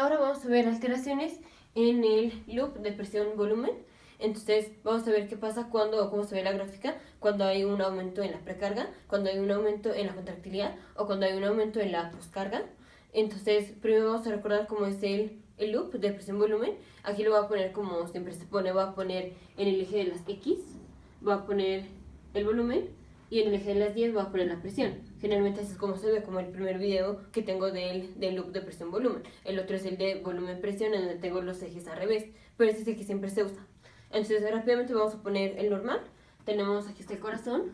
ahora vamos a ver alteraciones en el loop de presión-volumen. Entonces vamos a ver qué pasa cuando, cómo se ve la gráfica, cuando hay un aumento en la precarga, cuando hay un aumento en la contractilidad o cuando hay un aumento en la poscarga. Entonces primero vamos a recordar cómo es el loop de presión-volumen. Aquí lo voy a poner como siempre se pone, voy a poner en el eje de las X, voy a poner el volumen y en el eje de las 10 voy a poner la presión. Generalmente así es como se ve, como el primer video que tengo del loop de presión-volumen. El otro es el de volumen-presión, en donde tengo los ejes al revés, pero ese es el que siempre se usa. Entonces rápidamente vamos a poner el normal. Tenemos, aquí está el corazón,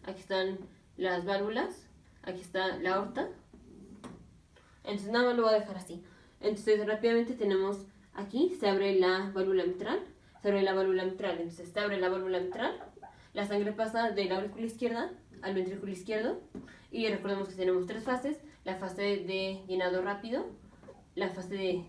aquí están las válvulas, aquí está la aorta. Entonces nada más lo voy a dejar así. Entonces rápidamente tenemos aquí, se abre la válvula mitral, se abre la válvula mitral, entonces se abre la válvula mitral, la sangre pasa de la aurícula izquierda al ventrículo izquierdo y recordemos que tenemos tres fases: la fase de llenado rápido, la fase de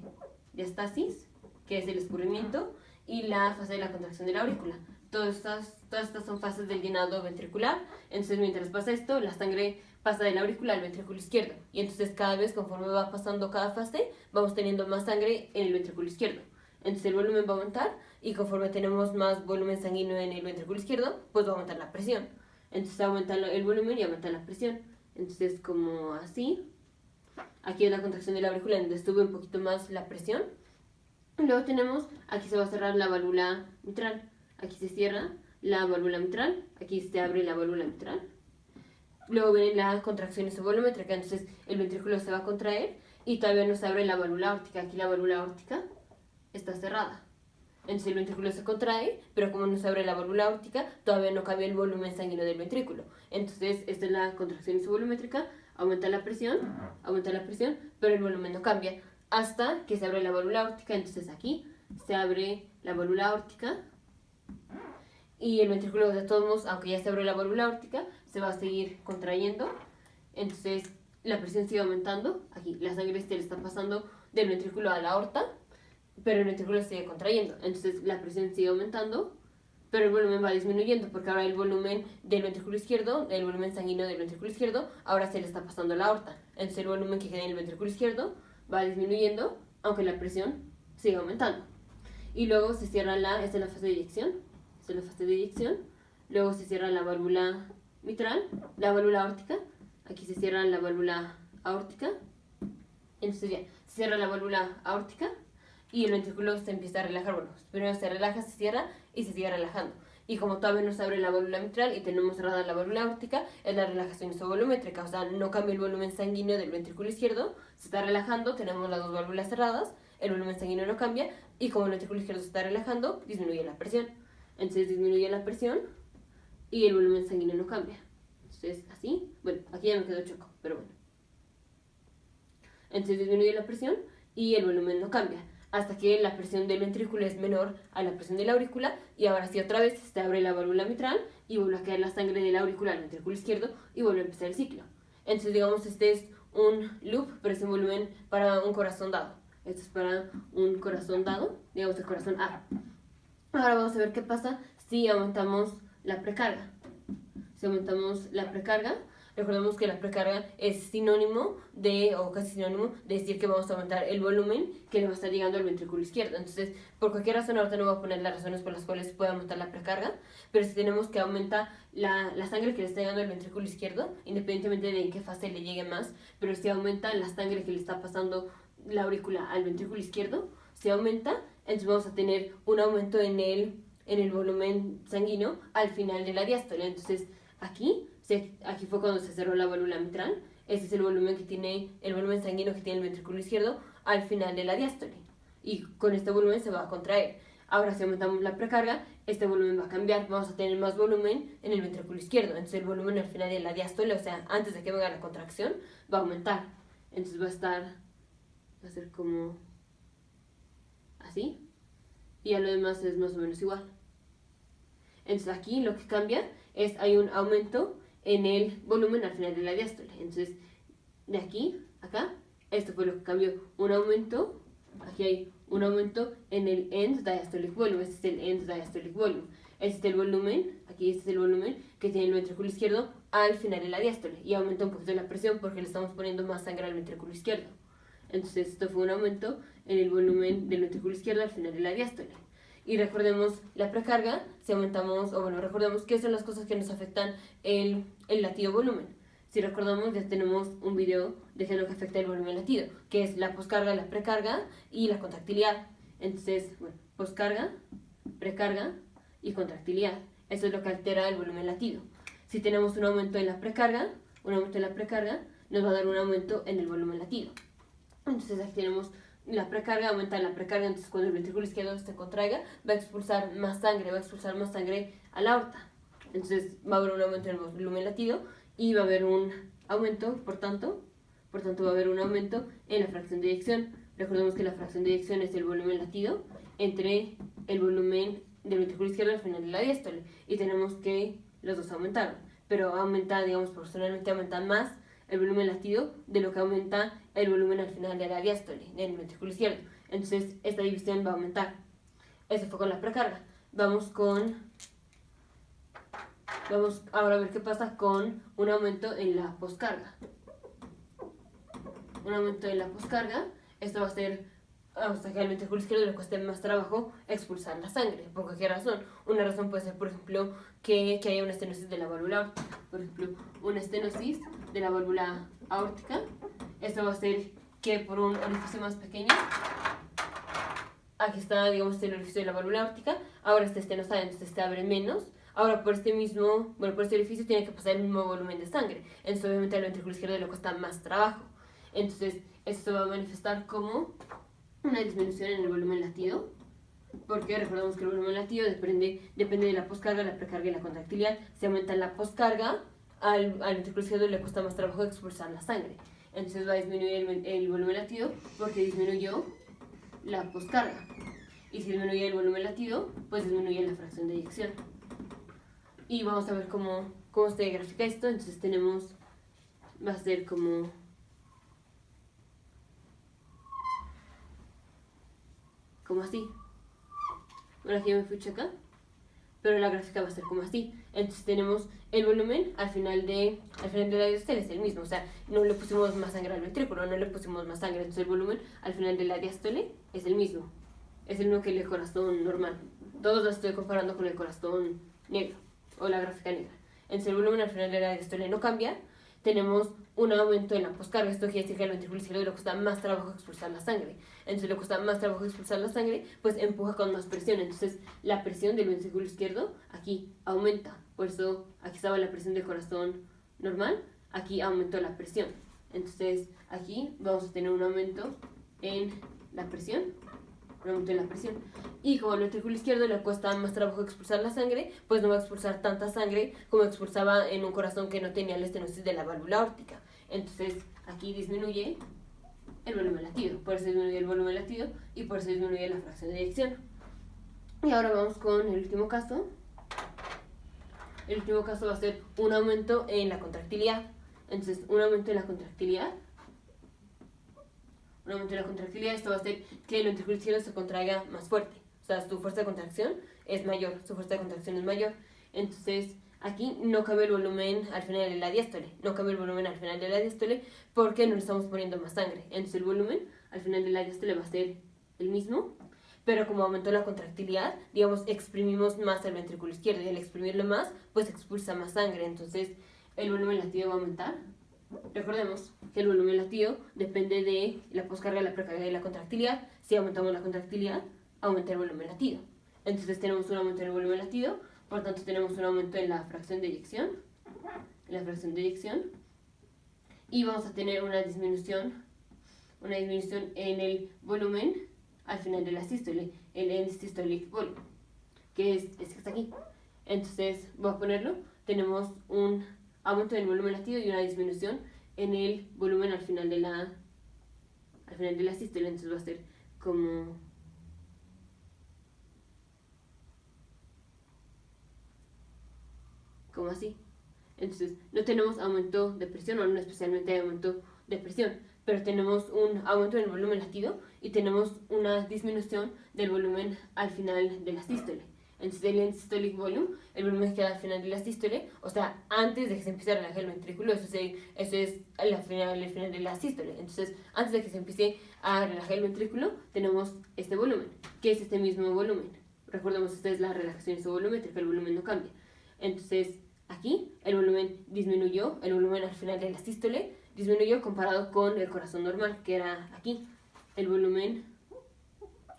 diástasis, que es el escurrimiento, y la fase de la contracción de la aurícula. Todas estas son fases del llenado ventricular. Entonces mientras pasa esto, la sangre pasa de la aurícula al ventrículo izquierdo, y entonces cada vez conforme va pasando cada fase vamos teniendo más sangre en el ventrículo izquierdo. Entonces el volumen va a aumentar y conforme tenemos más volumen sanguíneo en el ventrículo izquierdo, pues va a aumentar la presión. Entonces aumenta el volumen y aumenta la presión. Entonces como así. Aquí es la contracción de la aurícula, donde sube un poquito más la presión. Luego tenemos, aquí se va a cerrar la válvula mitral. Aquí se cierra la válvula mitral, aquí se abre la válvula mitral. Luego viene la contracción isovolumétrica, entonces el ventrículo se va a contraer y todavía no se abre la válvula aórtica. Aquí la válvula aórtica está cerrada. Entonces el ventrículo se contrae, pero como no se abre la válvula aórtica, todavía no cambia el volumen sanguíneo del ventrículo. Entonces esta es la contracción isovolumétrica, aumenta la presión, pero el volumen no cambia hasta que se abre la válvula aórtica. Entonces aquí se abre la válvula aórtica y el ventrículo, de todos modos, aunque ya se abrió la válvula aórtica, se va a seguir contrayendo. Entonces la presión sigue aumentando. Aquí la sangre le está pasando del ventrículo a la aorta, pero el ventrículo sigue contrayendo. Entonces la presión sigue aumentando, pero el volumen va disminuyendo, porque ahora el volumen del ventrículo izquierdo, el volumen sanguíneo del ventrículo izquierdo, ahora se le está pasando a la aorta. Entonces el volumen que queda en el ventrículo izquierdo va disminuyendo, aunque la presión sigue aumentando. Y luego se cierra esta es la fase de eyección, luego se cierra la válvula mitral, la válvula aórtica, aquí se cierra la válvula aórtica, entonces ya, se cierra la válvula aórtica y el ventrículo se empieza a relajar. Bueno, primero se relaja, se cierra y se sigue relajando. Y como todavía no se abre la válvula mitral y tenemos cerrada la válvula aórtica, es la relajación isovolumétrica, o sea, no cambia el volumen sanguíneo del ventrículo izquierdo, se está relajando, tenemos las dos válvulas cerradas, el volumen sanguíneo no cambia, y como el ventrículo izquierdo se está relajando, disminuye la presión. Entonces disminuye la presión y el volumen sanguíneo no cambia. Entonces así, bueno, aquí ya me quedó choco, pero bueno. Entonces disminuye la presión y el volumen no cambia, hasta que la presión del ventrículo es menor a la presión de la aurícula, y ahora sí otra vez se abre la válvula mitral y vuelve a caer la sangre de la aurícula al ventrículo izquierdo y vuelve a empezar el ciclo. Entonces digamos este es un loop, presión-volumen para un corazón dado. Esto es para un corazón dado, digamos el corazón A. Ahora vamos a ver qué pasa si aumentamos la precarga. Si aumentamos la precarga, recordemos que la precarga es sinónimo o casi sinónimo de decir que vamos a aumentar el volumen que le va a estar llegando al ventrículo izquierdo. Entonces, por cualquier razón, ahorita no voy a poner las razones por las cuales puede aumentar la precarga, pero si tenemos que aumenta la sangre que le está llegando al ventrículo izquierdo, independientemente de en qué fase le llegue más, pero si aumenta la sangre que le está pasando la aurícula al ventrículo izquierdo, si aumenta, entonces vamos a tener un aumento en el volumen sanguíneo al final de la diástole. Entonces, aquí fue cuando se cerró la válvula mitral. Este es el volumen sanguíneo que tiene el ventrículo izquierdo al final de la diástole. Y con este volumen se va a contraer. Ahora, si aumentamos la precarga, este volumen va a cambiar. Vamos a tener más volumen en el ventrículo izquierdo. Entonces, el volumen al final de la diástole, o sea, antes de que venga la contracción, va a aumentar. Entonces, va a ser como así. Y a lo demás es más o menos igual. Entonces, aquí lo que cambia es hay un aumento en el volumen al final de la diástole. Entonces, de aquí a acá, esto fue lo que cambió. Un aumento, aquí hay un aumento en el end diastolic volume. Este es el end diastolic volume. Este es el volumen, aquí este es el volumen que tiene el ventrículo izquierdo al final de la diástole. Y aumenta un poquito la presión porque le estamos poniendo más sangre al ventrículo izquierdo. Entonces esto fue un aumento en el volumen del ventrículo izquierdo al final de la diástole. Y recordemos la precarga, si aumentamos, o bueno, recordemos qué son las cosas que nos afectan el latido volumen. Si recordamos, ya tenemos un video de qué es lo que afecta el volumen latido, que es la poscarga, la precarga y la contractilidad. Entonces, bueno, poscarga, precarga y contractilidad. Eso es lo que altera el volumen latido. Si tenemos un aumento en la precarga, nos va a dar un aumento en el volumen latido. Entonces aquí tenemos la precarga, aumenta la precarga, entonces cuando el ventrículo izquierdo se contraiga, va a expulsar más sangre a la aorta. Entonces va a haber un aumento en el volumen latido y va a haber un aumento, por tanto va a haber un aumento en la fracción de eyección. Recordemos que la fracción de eyección es el volumen latido entre el volumen del ventrículo izquierdo al final de la diástole. Y tenemos que los dos aumentaron, pero aumenta, digamos, proporcionalmente aumenta más el volumen latido de lo que aumenta el volumen al final de la diástole, del ventrículo izquierdo. Entonces, esta división va a aumentar. Eso fue con la precarga. Vamos ahora a ver qué pasa con un aumento en la poscarga. Un aumento en la poscarga, esto va a ser hasta que al ventrículo izquierdo le cueste más trabajo expulsar la sangre. ¿Por qué razón? Una razón puede ser, por ejemplo, que haya una estenosis de la válvula aórtica. Por ejemplo, una estenosis de la válvula aórtica. Esto va a hacer que por un orificio más pequeño, aquí está, digamos, el orificio de la válvula aórtica, ahora este estenosada, entonces este abre menos. Ahora por este orificio tiene que pasar el mismo volumen de sangre. Entonces obviamente al ventrículo izquierdo le cuesta más trabajo. Entonces esto va a manifestar como una disminución en el volumen latido, porque recordemos que el volumen latido depende de la poscarga, la precarga y la contractilidad. Si aumenta la poscarga, al ventrículo izquierdo le cuesta más trabajo expulsar la sangre. Entonces va a disminuir el volumen latido porque disminuyó la poscarga. Y si disminuye el volumen latido, pues disminuye la fracción de eyección. Y vamos a ver cómo se grafica esto. Entonces va a ser como así. Bueno, aquí me fui acá, pero la gráfica va a ser como así. Entonces tenemos el volumen al final de la diástole es el mismo, o sea, no le pusimos más sangre al ventrículo, no le pusimos más sangre, entonces el volumen al final de la diástole es el mismo que el corazón normal. Todos lo estoy comparando con el corazón negro o la gráfica negra. Entonces el volumen al final de la diástole no cambia. Tenemos un aumento en la poscarga, esto quiere decir que al ventrículo izquierdo le cuesta más trabajo expulsar la sangre. Entonces le cuesta más trabajo expulsar la sangre, pues empuja con más presión. Entonces la presión del ventrículo izquierdo aquí aumenta. Por eso aquí estaba la presión del corazón normal, aquí aumentó la presión. Entonces aquí vamos a tener un aumento en la presión. Y como al ventrículo izquierdo le cuesta más trabajo expulsar la sangre, pues no va a expulsar tanta sangre como expulsaba en un corazón que no tenía la estenosis de la válvula aórtica. Entonces aquí disminuye el volumen latido, por eso disminuye el volumen latido y por eso disminuye la fracción de eyección. Y ahora vamos con el último caso. El último caso va a ser un aumento en la contractilidad. Entonces un aumento en la contractilidad, esto va a hacer que el ventrículo izquierdo se contraiga más fuerte. O sea, su fuerza de contracción es mayor, Entonces, aquí no cambia el volumen al final de la diástole. Porque no le estamos poniendo más sangre. Entonces, el volumen al final de la diástole va a ser el mismo. Pero como aumentó la contractilidad, digamos, exprimimos más el ventrículo izquierdo. Y al exprimirlo más, pues expulsa más sangre. Entonces, el volumen latido va a aumentar. Recordemos que el volumen latido depende de la poscarga, la precarga y la contractilidad. Si aumentamos la contractilidad, aumenta el volumen latido. Entonces tenemos un aumento en el volumen latido, por tanto tenemos un aumento en la fracción de eyección. Y vamos a tener una disminución en el volumen al final de la sístole, el end systolic volume, que es este que está aquí. Entonces voy a ponerlo, tenemos un aumento en el volumen latido y una disminución en el volumen al final de la sístole. Entonces va a ser como así. Entonces no tenemos aumento de presión, o no especialmente aumento de presión, pero tenemos un aumento en el volumen latido y tenemos una disminución del volumen al final de la sístole. Entonces el end systolic volume, el volumen que queda al final de la sístole, o sea, antes de que se empiece a relajar el ventrículo, eso es el final de la sístole. Entonces, antes de que se empiece a relajar el ventrículo, tenemos este volumen, que es este mismo volumen. Recordemos, esta es la relajación isovolumétrica, el volumen no cambia. Entonces, aquí el volumen disminuyó, el volumen al final de la sístole disminuyó comparado con el corazón normal, que era aquí. El volumen,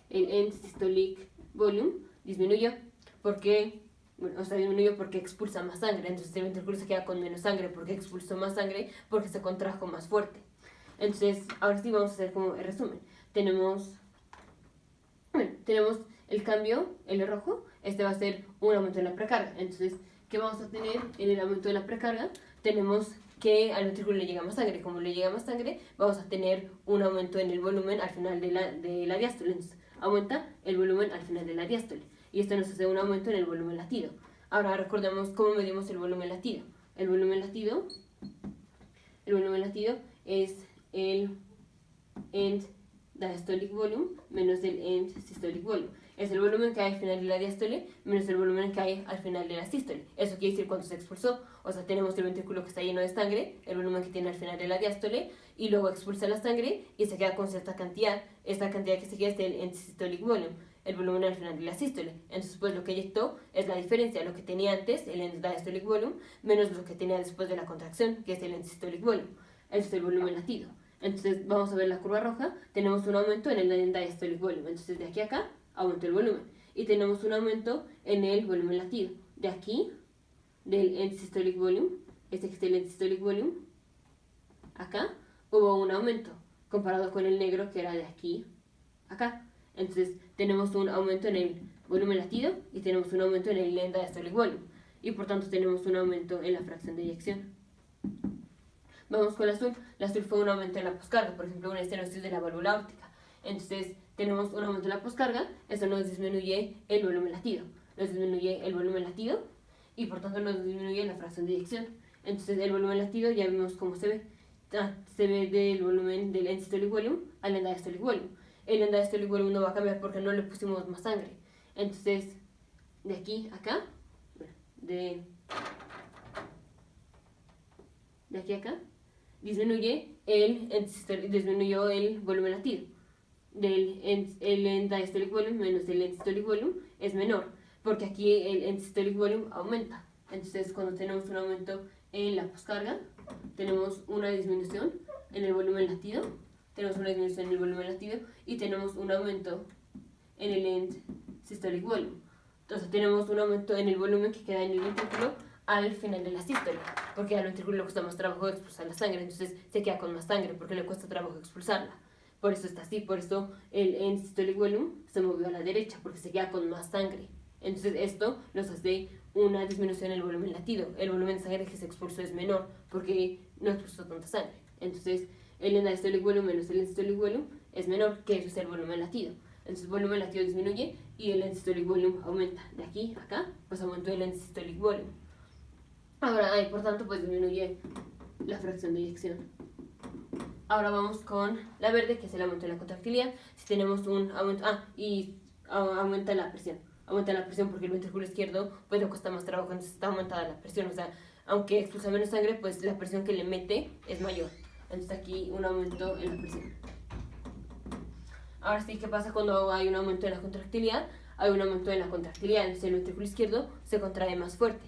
el end systolic volume, disminuyó porque, bueno, o sea, disminuyó porque expulsa más sangre. Entonces el ventrículo se queda con menos sangre porque expulsó más sangre, porque se contrajo más fuerte. Entonces, ahora sí vamos a hacer como el resumen. Tenemos el cambio, el rojo, este va a ser un aumento en la precarga. Entonces, ¿qué vamos a tener en el aumento de la precarga? Tenemos que al ventrículo le llega más sangre. Como le llega más sangre, vamos a tener un aumento en el volumen al final de la diástole. Entonces, aumenta el volumen al final de la diástole. Y esto nos hace un aumento en el volumen latido. Ahora recordemos cómo medimos el volumen latido. El volumen latido es el end diastolic volume menos el end systolic volume. Es el volumen que hay al final de la diástole menos el volumen que hay al final de la sístole. Eso quiere decir cuánto se expulsó. O sea, tenemos el ventrículo que está lleno de sangre, el volumen que tiene al final de la diástole, y luego expulsa la sangre y se queda con cierta cantidad. Esta cantidad que se queda es el end systolic volume, el volumen al final de la sístole. Entonces, pues lo que eyectó es la diferencia, lo que tenía antes, el end diastolic volume, menos lo que tenía después de la contracción, que es el end systolic volume. Ese es el volumen latido. Entonces, vamos a ver la curva roja, tenemos un aumento en el end diastolic volume. Entonces, de aquí a acá, aumenta el volumen. Y tenemos un aumento en el volumen latido. De aquí, del end systolic volume, este que es el end systolic volume, acá, hubo un aumento, comparado con el negro que era de aquí a acá. Entonces, tenemos un aumento en el volumen latido y tenemos un aumento en el end diastolic volume. Y por tanto, tenemos un aumento en la fracción de eyección. Vamos con el azul. El azul fue un aumento en la poscarga, por ejemplo, una estenosis de la válvula aórtica. Entonces, tenemos un aumento en la poscarga, eso nos disminuye el volumen latido. Nos disminuye el volumen latido y por tanto nos disminuye la fracción de eyección. Entonces, el volumen latido ya vimos cómo se ve. Se ve del volumen del end systolic volume al end diastolic volume. El end diastolic volume no va a cambiar porque no le pusimos más sangre. Entonces, de aquí a acá, de aquí a acá, disminuyó el volumen latido. El end diastolic volume menos el end systolic volume es menor, porque aquí el end systolic volume aumenta. Entonces, cuando tenemos un aumento en la poscarga, tenemos una disminución en el volumen latido, y tenemos un aumento en el end systolic volume. Entonces, tenemos un aumento en el volumen que queda en el ventrículo al final de la sístole, porque al ventrículo le cuesta más trabajo expulsar la sangre, entonces se queda con más sangre porque le cuesta trabajo expulsarla. Por eso está así, por eso el end systolic volume se movió a la derecha, porque se queda con más sangre. Entonces esto nos hace una disminución en el volumen latido. El volumen de sangre que se expulsó es menor porque no expulsó tanta sangre. Entonces el end diastolic volume menos el end systolic volume es menor, que eso es el volumen latido. Entonces el volumen latido disminuye y el end systolic volume aumenta. De aquí a acá, pues aumentó el end systolic volume. Ahora, por tanto, pues disminuye la fracción de eyección. Ahora vamos con la verde, que es el aumento de la contractilidad. Si tenemos un aumento, aumenta la presión. Aumenta la presión porque el ventrículo izquierdo pues le cuesta más trabajo, entonces está aumentada la presión. O sea, aunque expulsa menos sangre, pues la presión que le mete es mayor. Entonces aquí un aumento en la presión. Ahora sí, ¿qué pasa cuando hay un aumento en la contractilidad? Hay un aumento en la contractilidad, entonces el ventrículo izquierdo se contrae más fuerte.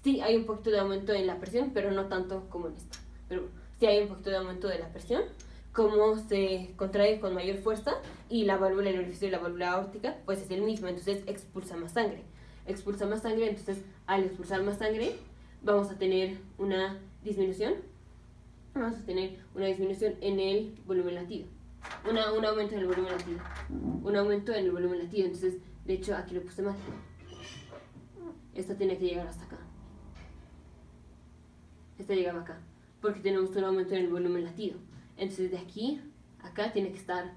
Sí, hay un poquito de aumento en la presión, pero no tanto como en esta. Pero sí hay un poquito de aumento de la presión, como se contrae con mayor fuerza y la válvula, el orificio de la válvula aórtica, pues es el mismo, entonces expulsa más sangre. Entonces al expulsar más sangre vamos a tener una disminución. En el volumen latido. Un aumento en el volumen latido. Entonces, de hecho, aquí lo puse mal. Esta tiene que llegar hasta acá. Esta llegaba acá, porque tenemos un aumento en el volumen latido. Entonces de aquí a acá tiene que estar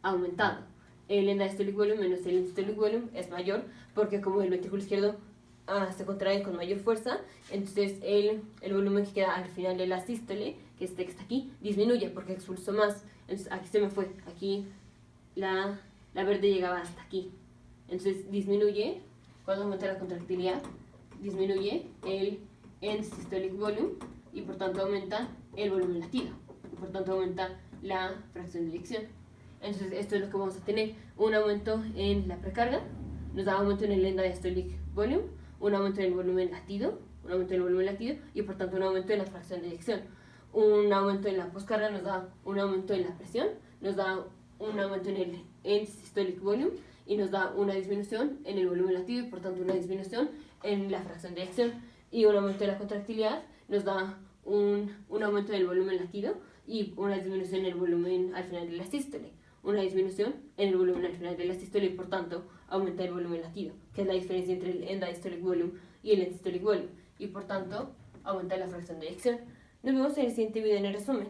aumentado. El end diastolic volume menos el end systolic volume es mayor, porque como el ventrículo izquierdo se contrae con mayor fuerza, entonces el volumen que queda al final de la sístole, que este que está aquí, disminuye porque expulsó más. Entonces aquí se me fue, aquí la verde llegaba hasta aquí. Entonces cuando aumenta la contractilidad, disminuye el end systolic volume y por tanto aumenta el volumen latido. Y por tanto aumenta la fracción de eyección. Entonces esto es lo que vamos a tener: un aumento en la precarga, nos da aumento en el end diastolic volume, un aumento en el volumen latido, y por tanto un aumento en la fracción de eyección. Un aumento en la poscarga nos da un aumento en la presión, nos da un aumento en el end systolic volume y nos da una disminución en el volumen latido y por tanto una disminución en la fracción de eyección. Y un aumento de la contractilidad nos da un aumento en el volumen latido y una disminución en el volumen al final de la sístole. Una disminución en el volumen al final de la sístole y por tanto aumenta el volumen latido, que es la diferencia entre el end diastolic volume y el end systolic volume, y por tanto aumenta la fracción de eyección. Nos vemos en el siguiente video en el resumen.